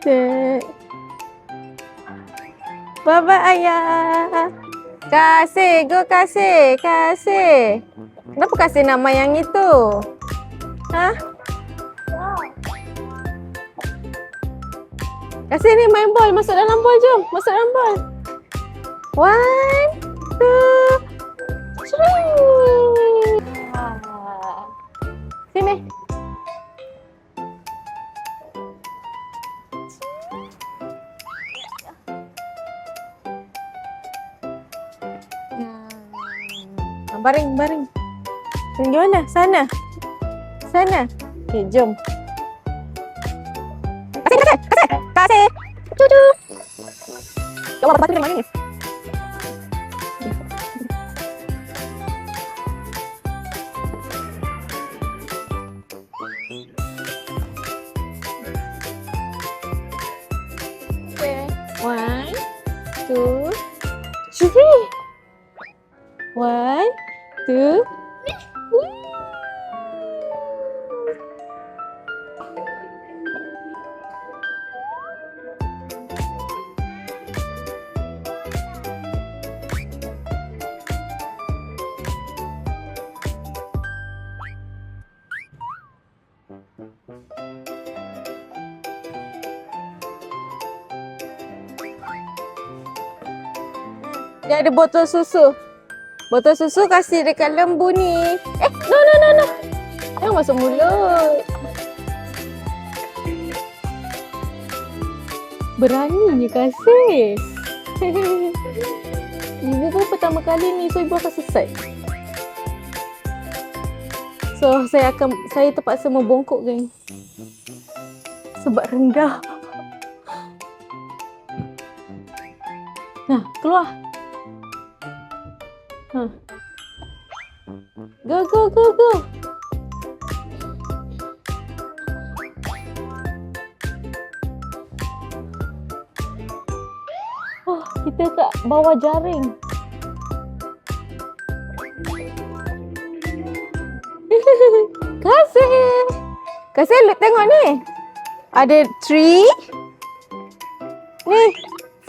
Cek. Bye-bye ayah. Kasih, go kasih, kasih. Kenapa kasih nama yang itu? Hah? Kasih ni main bol, masuk dalam bol jom. Masuk dalam bol. 1, 2, 3. Sini. Baring, baring. Pergi mana? Sana. Sana. Okay, jom. Kasih, kasih, kasih. Kasih. Cucu. Ya Allah, batu dia manis. Okay. 1, 2, 3. 1, 2. Dia ada botol susu. Botol susu kasih dekat lembu ni. No. Jangan masuk mulut. Beraninya kasih. Ibu pun pertama kali ni, so ibu akan sesat. So saya terpaksa membongkok geng. Sebab rendah. Nah, keluar. Go. Oh, kita kat bawah jaring. Kasih tengok ni. Ada 3. Ni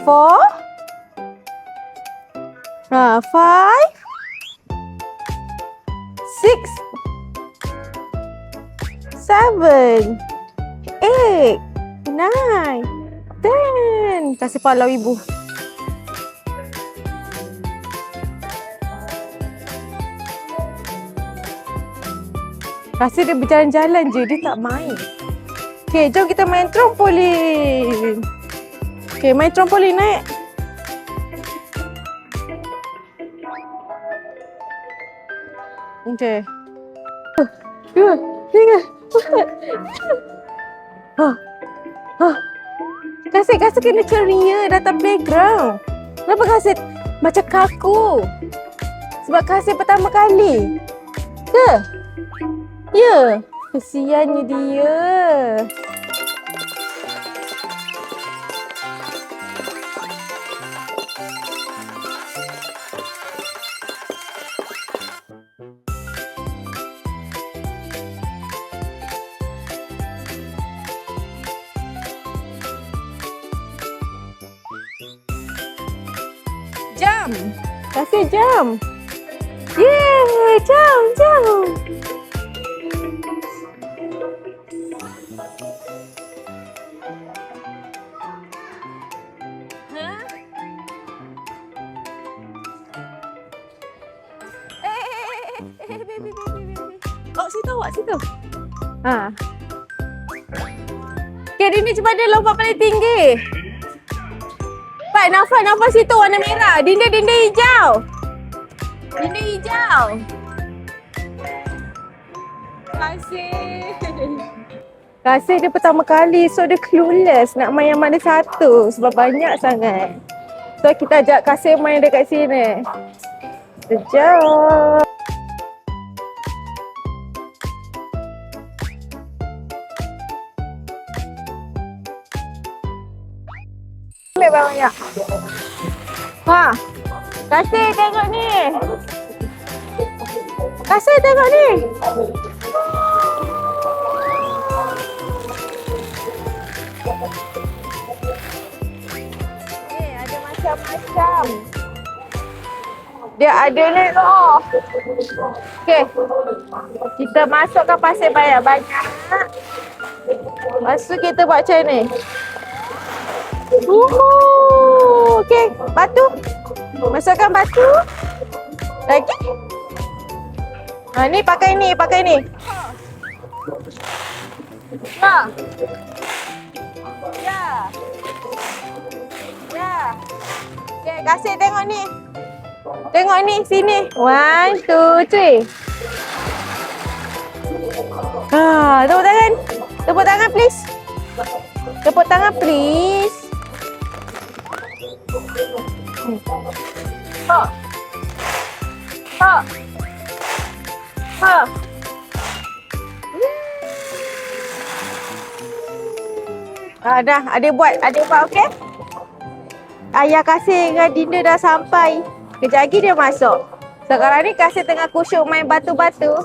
4. 5. 6, 7, 8, 9, 10. Kasih palau ibu. Kasih dia berjalan-jalan je, dia tak main. Okay, jom kita main trampolin. Okay, main trampolin, naik. Okay. 2, 3, 4. Kasih kena ceria datang playground. Kenapa kasih macam kaku? Sebab kasih pertama kali. Ke? Ya. Kesiannya dia. Jam. Kasih jam. Yeay, jam. Awak situ. Okay, Dini cepat dia lompat paling tinggi. Pak, nafas situ warna merah. Dinding hijau. Kasih dia pertama kali, so dia clueless nak main yang mana satu sebab banyak sangat. So kita ajak Kasih main dekat sini. Sekejap. Banyak. Kasih tengok ni. Kasih tengok ni. Macam. Dia ada ni loh. Okey. Kita masukkan pasir banyak-banyak. Lepas tu kita buat macam ni. Okey, batu. Masukkan batu. Lagi. Ni pakai ni. Ya. Ya. Ya. Okey, kasih tengok ni. Tengok ni, sini. 1, 2, 3. Tepuk tangan. Tepuk tangan, please. Tepuk tangan, please. Ha. Ha. Ha. Dah, adik buat okey? Ayah kasih dengan Dinda dah sampai. Kejap lagi dia masuk. Sekarang ni kasih tengah kusyuk main batu-batu.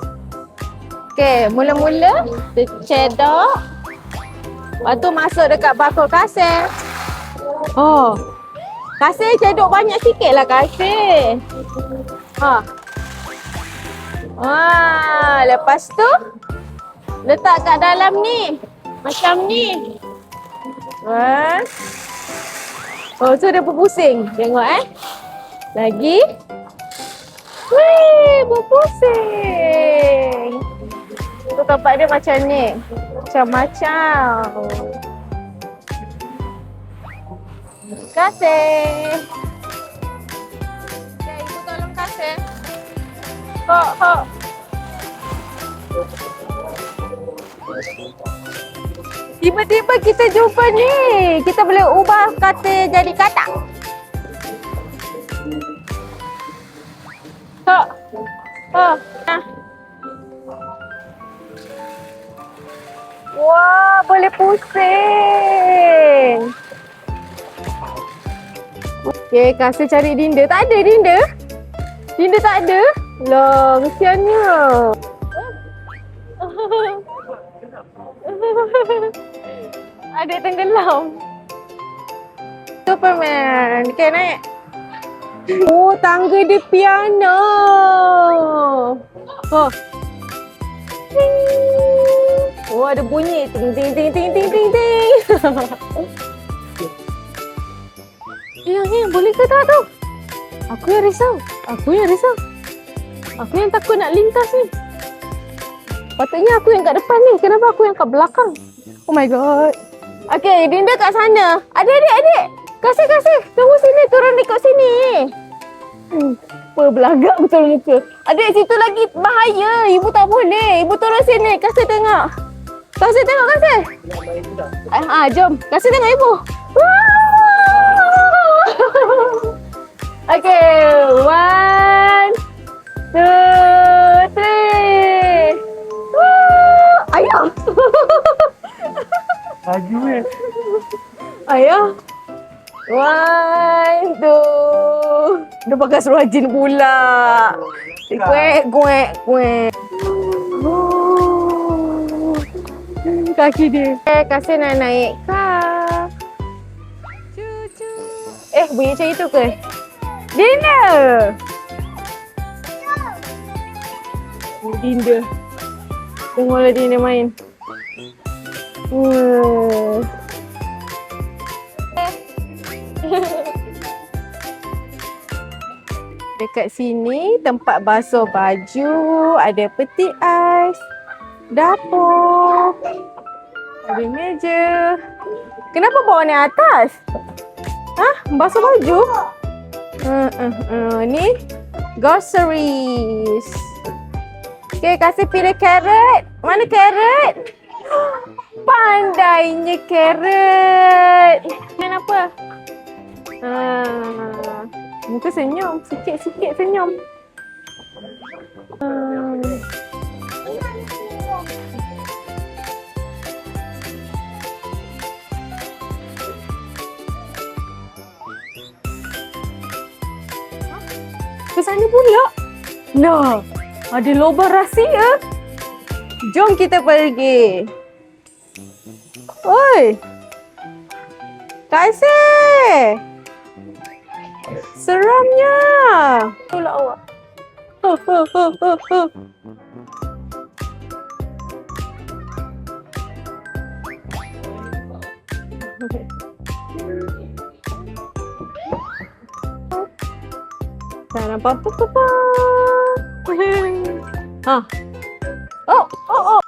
Okey, mula-mula dia cedok. Lepas tu masuk dekat bakul kasih. Kasih cedok banyak sikit lah kasih. Lepas tu letak kat dalam ni. Macam ni. So dia berpusing. Tengok Lagi. Wih, berpusing. Tu tempat dia macam ni. Macam-macam. Kasih. Okay, ibu tolong kasih. Hok. Tiba-tiba kita jumpa ni. Kita boleh ubah kata jadi katak. Hok. Wah, boleh pusing. Okey, kasih cari Dinda. Tak ada Dinda? Dinda tak ada? Lah, kesiannya. Adik tenggelam. Superman. Okey, naik. Oh, tangga dia piano. Oh, ada bunyi. Ting, ting, ting, ting, ting, ting, ting. Yang boleh ke tak tu? Aku yang risau. Aku yang takut nak lintas ni. Patutnya aku yang kat depan ni. Kenapa aku yang kat belakang? Oh my god. Okay, Dinda kat sana. Adik. Kasih. Tunggu sini. Turun ikut sini. Belagak betul muka. Adik, situ lagi bahaya. Ibu tak boleh. Ibu turun sini. Kasih tengok. Kasih. Jom. Kasih tengok ibu. Okay, 1, 2, 3. Ayah. Laju Ayah. 1, 2. Dia pakai seluar jin pula. Kuek. Kaki dia. Kasih nak naik kah? Cucu. Bunyi macam itu ke? Dinda. Dinda. Tengoklah Dinda main. Dekat sini tempat basuh baju, ada peti ais, dapur, ada meja. Kenapa bawa ni atas? Basuh baju? Ni groceries. Okay, kasih pilih carrot. Mana carrot? Pandainya carrot. Kenapa? Muka senyum. Sikit-sikit senyum. Ke sana pula. Nah, ada lubang rahsia. Jom kita pergi. Oi. Kasih. Seramnya. Itulah awak. Huh, huh, huh, huh, huh. Apa apa apa. Ha. Oh, oh, oh.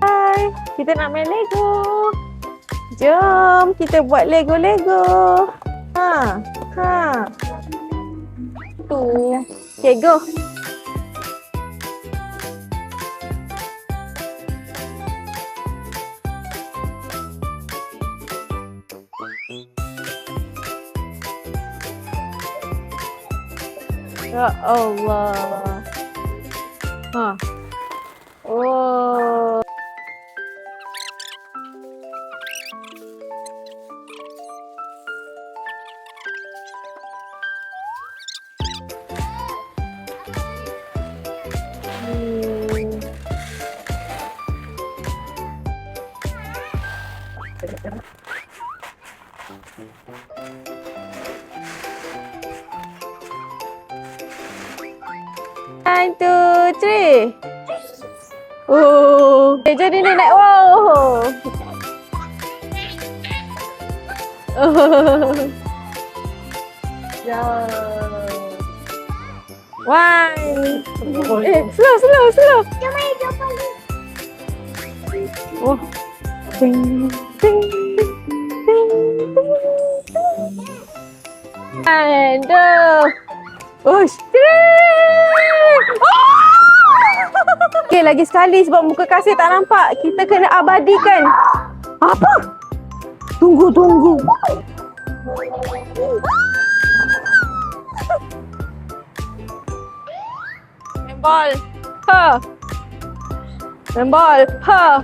Hai, kita nak main Lego. Jom kita buat Lego-Lego. Ha, ha. Tu. Okay, go. Ya Allah. Ha. Oh. One, two, three. Oh, jadi ni naik. Wow. Oh. Ya. One. Slow, slow, slow. Oh. Ding, ding, ding, ding, ding. And oh, okay, lagi sekali sebab muka kasir tak nampak. Kita kena abadikan. Apa? Tunggu, tunggu. Main ball. Ha. Main ball. Ha.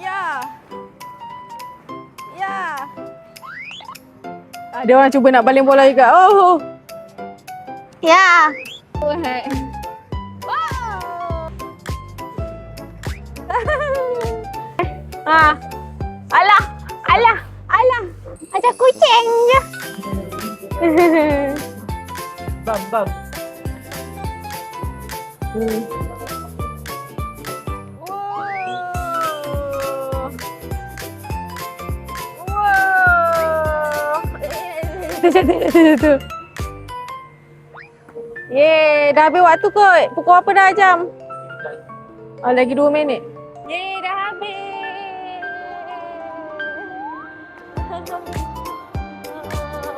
Ya. Ya. Ada orang cuba nak baling bola juga. Oh. Ya. Wow. Ha. Alah, alah, alah. Ada kucing je. Bam, bam. Tu. Yeay, dah habis waktu kot. Pukul apa dah jam? Oh, lagi 2 minit. Yeay, dah habis.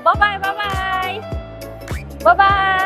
Bye-bye, bye-bye. Bye-bye.